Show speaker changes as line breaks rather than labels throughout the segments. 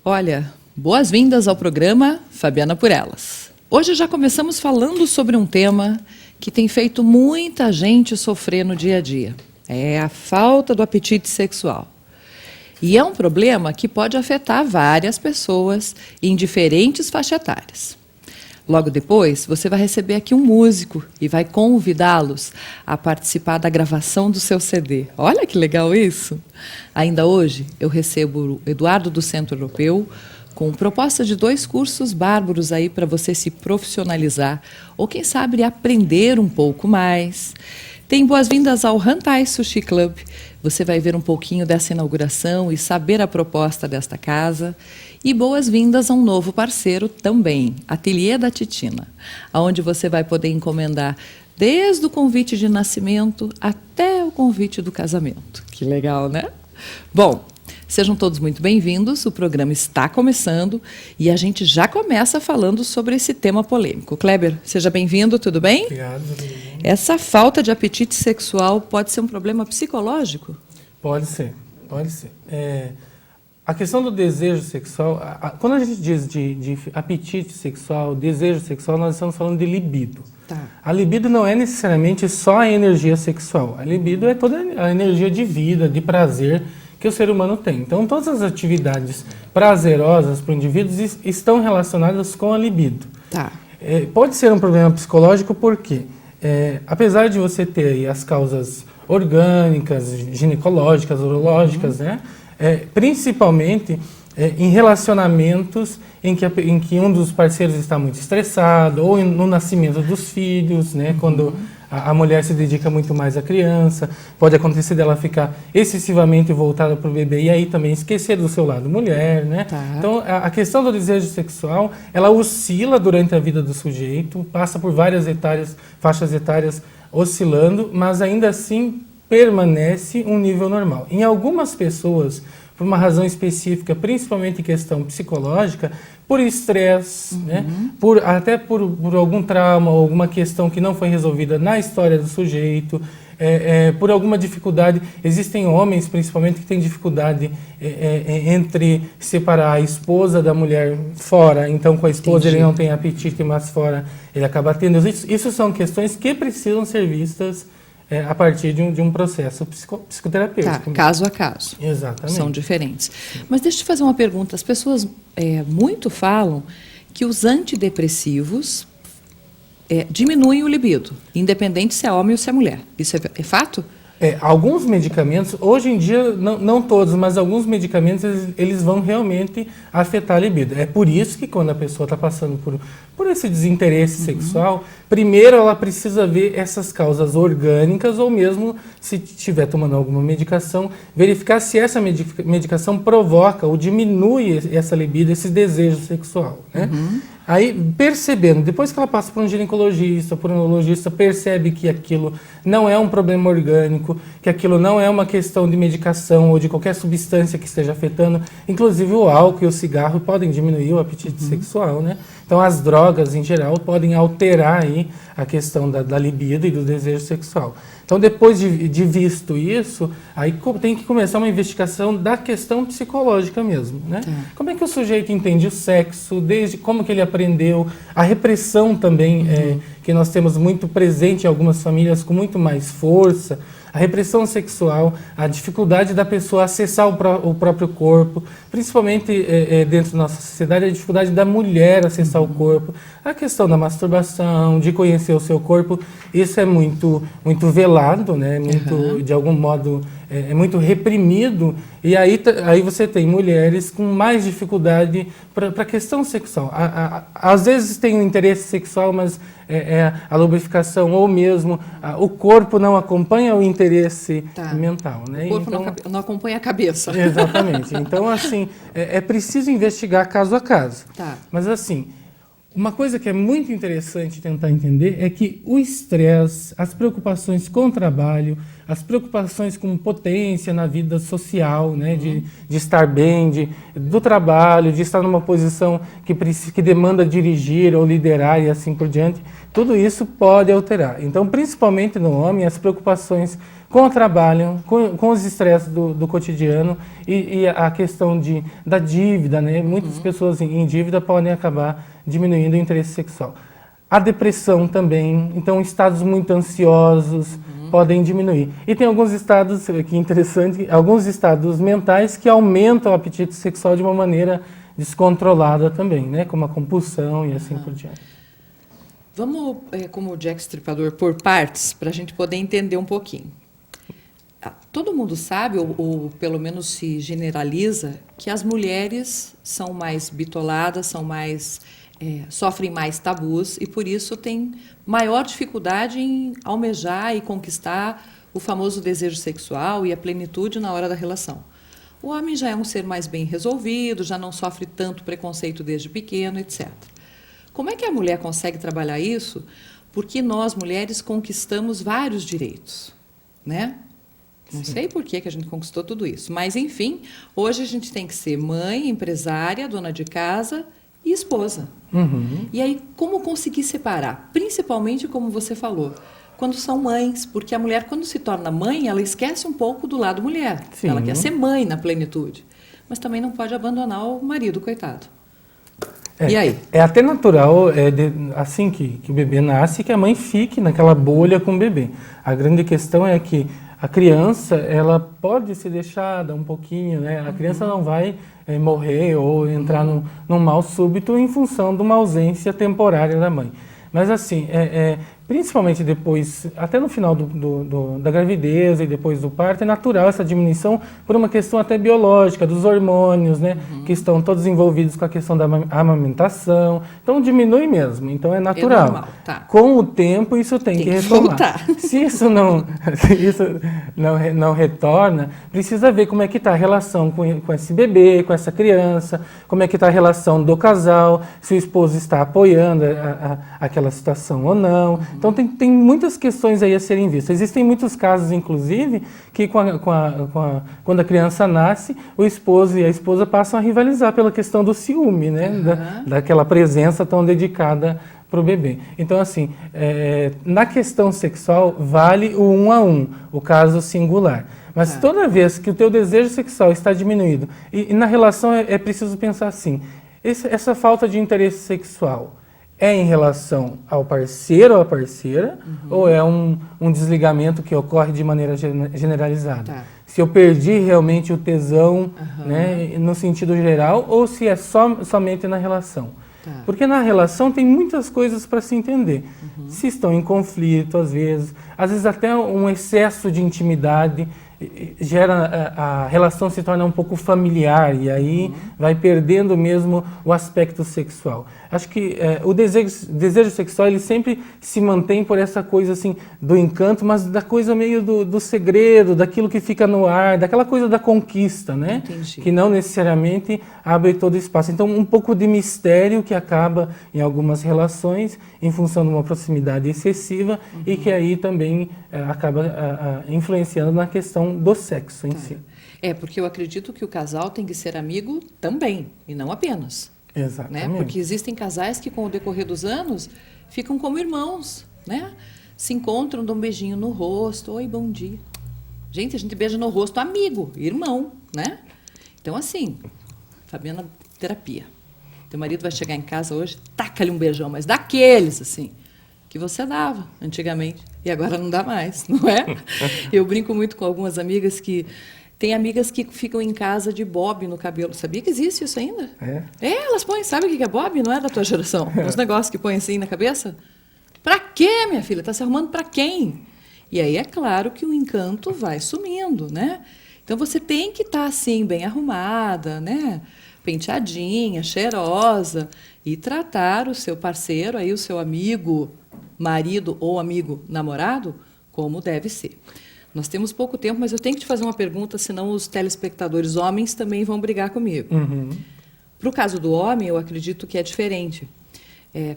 Olha, boas-vindas ao programa Fabiana por Elas. Hoje já começamos falando sobre um tema que tem feito muita gente sofrer no dia a dia. É a falta do apetite sexual. E é um problema que pode afetar várias pessoas em diferentes faixas etárias. Logo depois, você vai receber aqui um músico e vai convidá-los a participar da gravação do seu CD. Olha que legal isso! Ainda hoje, eu recebo o Eduardo do Centro Europeu com proposta de 2 cursos bárbaros aí para você se profissionalizar ou, quem sabe, aprender um pouco mais. Tem boas-vindas ao Hantai Sushi Club. Você vai ver um pouquinho dessa inauguração e saber a proposta desta casa. E boas-vindas a um novo parceiro também, Ateliê da Titina, onde você vai poder encomendar desde o convite de nascimento até o convite do casamento. Que legal, né? Bom, sejam todos muito bem-vindos, o programa está começando e a gente já começa falando sobre esse tema polêmico. Kleber, seja bem-vindo, tudo bem?
Obrigado.
Essa falta de apetite sexual pode ser um problema psicológico?
Pode ser, pode ser. A questão do desejo sexual, quando a gente diz de apetite sexual, desejo sexual, nós estamos falando de libido.
Tá.
A libido não é necessariamente só a energia sexual. A libido é toda a energia de vida, de prazer que o ser humano tem. Então, todas as atividades prazerosas para o indivíduo estão relacionadas com a libido.
Tá.
Pode ser um problema psicológico porque, apesar de você ter aí as causas orgânicas, ginecológicas, urológicas, né? Principalmente em relacionamentos em que um dos parceiros está muito estressado, ou no nascimento dos filhos, né? Quando a mulher se dedica muito mais à criança, pode acontecer dela ficar excessivamente voltada para o bebê e aí também esquecer do seu lado mulher, né?
Tá.
Então, a questão do desejo sexual, ela oscila durante a vida do sujeito, passa por várias faixas etárias oscilando, mas ainda assim permanece um nível normal. Em algumas pessoas, por uma razão específica, principalmente em questão psicológica, por estresse, né? Até por algum trauma, ou alguma questão que não foi resolvida na história do sujeito, por alguma dificuldade. Existem homens, principalmente, que têm dificuldade entre separar a esposa da mulher fora. Então, com a esposa ele não tem apetite, mas fora ele acaba tendo. Isso são questões que precisam ser vistas a partir de um processo psicoterapêutico.
Tá, caso a caso.
Exatamente.
São diferentes. Mas deixa eu te fazer uma pergunta. As pessoas muito falam que os antidepressivos diminuem o libido, independente se é homem ou se é mulher. Isso é fato?
Alguns medicamentos, hoje em dia, não todos, mas alguns medicamentos, eles vão realmente afetar a libido. É por isso que quando a pessoa está passando por esse desinteresse sexual, primeiro ela precisa ver essas causas orgânicas ou mesmo, se estiver tomando alguma medicação, verificar se essa medicação provoca ou diminui essa libido, esse desejo sexual, né? Aí, percebendo, depois que ela passa por um ginecologista, por um urologista, percebe que aquilo não é um problema orgânico, que aquilo não é uma questão de medicação ou de qualquer substância que esteja afetando, inclusive o álcool e o cigarro podem diminuir o apetite sexual, né? Então, as drogas, em geral, podem alterar aí a questão da libido e do desejo sexual. Então, depois de visto isso, aí tem que começar uma investigação da questão psicológica mesmo, né? Como é que o sujeito entende o sexo, desde como que ele aprendeu, a repressão também, que nós temos muito presente em algumas famílias com muito mais força, a repressão sexual, a dificuldade da pessoa acessar o próprio corpo, principalmente dentro da nossa sociedade, a dificuldade da mulher acessar o corpo, a questão da masturbação, de conhecer o seu corpo, isso é muito, muito velado, né? Muito, de algum modo, é muito reprimido, e aí você tem mulheres com mais dificuldade para a questão sexual. Às vezes tem um interesse sexual, mas a lubrificação ou mesmo o corpo não acompanha o interesse mental, né?
O corpo então, não acompanha a cabeça.
Exatamente. Então, assim, é preciso investigar caso a caso.
Tá.
Mas, assim, uma coisa que é muito interessante tentar entender é que o estresse, as preocupações com o trabalho, as preocupações com potência na vida social, né, de estar bem, do trabalho, de estar numa posição que demanda dirigir ou liderar e assim por diante, tudo isso pode alterar. Então, principalmente no homem, as preocupações com o trabalho, com os estresses do cotidiano e a questão da dívida, né? Muitas pessoas em dívida podem acabar diminuindo o interesse sexual. A depressão também, então estados muito ansiosos podem diminuir. E tem alguns estados, que interessante, alguns estados mentais que aumentam o apetite sexual de uma maneira descontrolada também, né? Como a compulsão e assim por diante.
Vamos, como o Jack Stripador, por partes, para a gente poder entender um pouquinho. Todo mundo sabe, ou pelo menos se generaliza, que as mulheres são mais bitoladas, são mais, sofrem mais tabus e, por isso, têm maior dificuldade em almejar e conquistar o famoso desejo sexual e a plenitude na hora da relação. O homem já é um ser mais bem resolvido, já não sofre tanto preconceito desde pequeno, etc. Como é que a mulher consegue trabalhar isso? Porque nós, mulheres, conquistamos vários direitos, né? Não sei por que a gente conquistou tudo isso, mas, enfim, hoje a gente tem que ser mãe, empresária, dona de casa e esposa. E aí, como conseguir separar? Principalmente, como você falou, quando são mães, porque a mulher, quando se torna mãe, ela esquece um pouco do lado mulher.
Sim.
Ela quer ser mãe na plenitude, mas também não pode abandonar o marido, coitado. E aí?
É até natural, assim que o bebê nasce, que a mãe fique naquela bolha com o bebê. A grande questão é que a criança, ela pode ser deixada um pouquinho, né? A criança não vai morrer ou entrar num mal súbito em função de uma ausência temporária da mãe. Mas assim, principalmente depois, até no final da gravidez e depois do parto, é natural essa diminuição por uma questão até biológica, dos hormônios, né? Que estão todos envolvidos com a questão da amamentação. Então, diminui mesmo. Então, é natural.
É normal, tá.
Com o tempo, isso tem que retomar.
Voltar.
Se isso não retorna, precisa ver como é que está a relação com esse bebê, com essa criança, como é que está a relação do casal, se o esposo está apoiando aquela situação ou não. Então, tem muitas questões aí a serem vistas. Existem muitos casos, inclusive, que quando a criança nasce, o esposo e a esposa passam a rivalizar pela questão do ciúme, né? Daquela presença tão dedicada para o bebê. Então, assim, na questão sexual, vale o 1 a 1, o caso singular. Mas toda vez que o teu desejo sexual está diminuído, e na relação é preciso pensar assim, essa falta de interesse sexual é em relação ao parceiro ou à parceira, ou é um desligamento que ocorre de maneira generalizada?
Tá.
Se eu perdi realmente o tesão, né, no sentido geral, ou se é somente na relação.
Tá.
Porque na relação tem muitas coisas para se entender. Se estão em conflito, às vezes até um excesso de intimidade gera, a relação se torna um pouco familiar e aí vai perdendo mesmo o aspecto sexual. Acho que o desejo sexual ele sempre se mantém por essa coisa assim do encanto, mas da coisa meio do segredo, daquilo que fica no ar, daquela coisa da conquista, né?
Entendi.
Que não necessariamente abre todo o espaço. Então, um pouco de mistério que acaba em algumas relações em função de uma proximidade excessiva e que aí também acaba influenciando na questão do sexo em si.
Porque eu acredito que o casal tem que ser amigo também, e não apenas.
Exatamente.
Né? Porque existem casais que, com o decorrer dos anos, ficam como irmãos, né? Se encontram, dão um beijinho no rosto, oi, bom dia. Gente, a gente beija no rosto, amigo, irmão, né? Então, assim, Fabiana, terapia. Teu marido vai chegar em casa hoje, taca-lhe um beijão, mas daqueles, assim, que você dava antigamente, e agora não dá mais, não é? Eu brinco muito com algumas amigas que... Tem amigas que ficam em casa de bob no cabelo. Sabia que existe isso ainda? Elas põem, sabe o que é bob? Não é da tua geração? Uns negócios que põem assim na cabeça. Pra quê, minha filha? Tá se arrumando pra quem? E aí é claro que o encanto vai sumindo, né? Então você tem que estar assim, bem arrumada, né? Penteadinha, cheirosa, e tratar o seu parceiro, aí o seu amigo, marido ou amigo namorado, como deve ser. Nós temos pouco tempo, mas eu tenho que te fazer uma pergunta, senão os telespectadores homens também vão brigar comigo. Para o caso do homem, eu acredito que é diferente.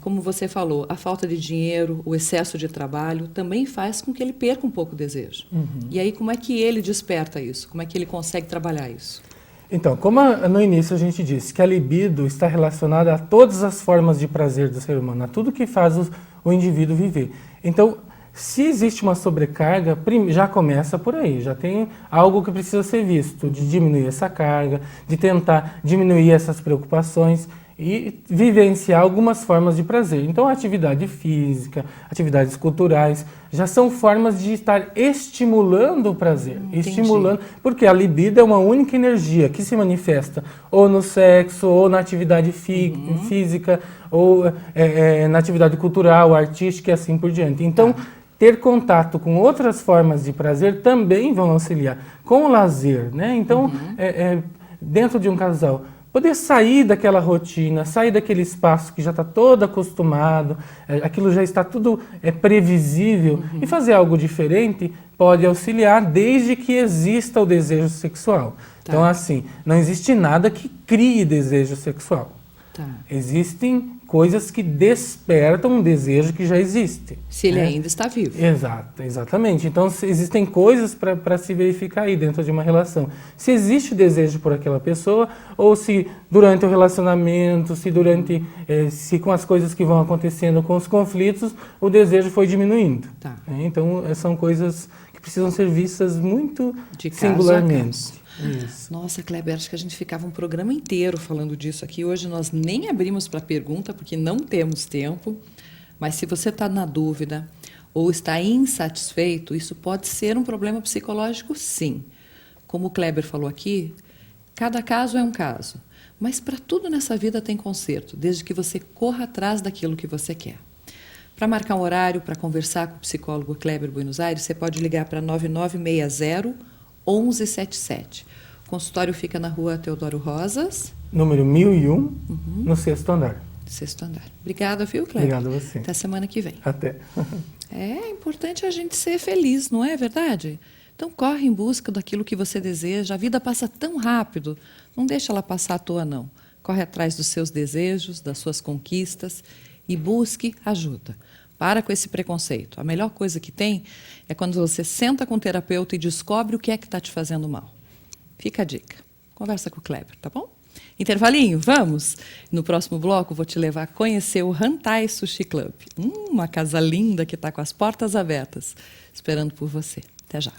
Como você falou, a falta de dinheiro, o excesso de trabalho, também faz com que ele perca um pouco o desejo. E aí, como é que ele desperta isso? Como é que ele consegue trabalhar isso?
Então, como no início a gente disse, que a libido está relacionada a todas as formas de prazer do ser humano, a tudo que faz o indivíduo viver. Então, Se existe uma sobrecarga, já começa por aí, já tem algo que precisa ser visto, de diminuir essa carga, de tentar diminuir essas preocupações e vivenciar algumas formas de prazer. Então, a atividade física, atividades culturais, já são formas de estar estimulando o prazer. Estimulando, porque a libido é uma única energia que se manifesta ou no sexo, ou na atividade física, ou na atividade cultural, artística e assim por diante. Então, ter contato com outras formas de prazer também vão auxiliar. Com o lazer, né? Então, dentro de um casal, poder sair daquela rotina, sair daquele espaço que já está todo acostumado, aquilo já está tudo previsível, e fazer algo diferente pode auxiliar desde que exista o desejo sexual.
Tá.
Então, assim, não existe nada que crie desejo sexual.
Tá.
Existem coisas que despertam um desejo que já existe.
Se ele ainda está vivo.
Exatamente. Então, existem coisas para se verificar aí dentro de uma relação. Se existe desejo por aquela pessoa, ou se durante o relacionamento, se com as coisas que vão acontecendo, com os conflitos, o desejo foi diminuindo.
Tá.
Então, são coisas que precisam ser vistas muito
De caso
singularmente.
a caso.
Isso.
Nossa, Kleber, acho que a gente ficava um programa inteiro falando disso aqui. Hoje nós nem abrimos para pergunta, porque não temos tempo. Mas se você está na dúvida ou está insatisfeito, isso pode ser um problema psicológico, sim. Como o Kleber falou aqui, cada caso é um caso. Mas para tudo nessa vida tem conserto, desde que você corra atrás daquilo que você quer. Para marcar um horário, para conversar com o psicólogo Kleber Buenos Aires, você pode ligar para 9960-1177. O consultório fica na rua Teodoro Rosas.
Número 1001, no 6º andar.
6º andar. Obrigada, viu, Kleber?
Obrigado a você.
Até semana que vem.
Até.
É importante a gente ser feliz, não é verdade? Então corre em busca daquilo que você deseja. A vida passa tão rápido. Não deixa ela passar à toa, não. Corre atrás dos seus desejos, das suas conquistas e busque ajuda. Para com esse preconceito. A melhor coisa que tem é quando você senta com o terapeuta e descobre o que é que está te fazendo mal. Fica a dica. Conversa com o Kleber, tá bom? Intervalinho, vamos? No próximo bloco, vou te levar a conhecer o Hantai Sushi Club. Uma casa linda que está com as portas abertas, esperando por você. Até já.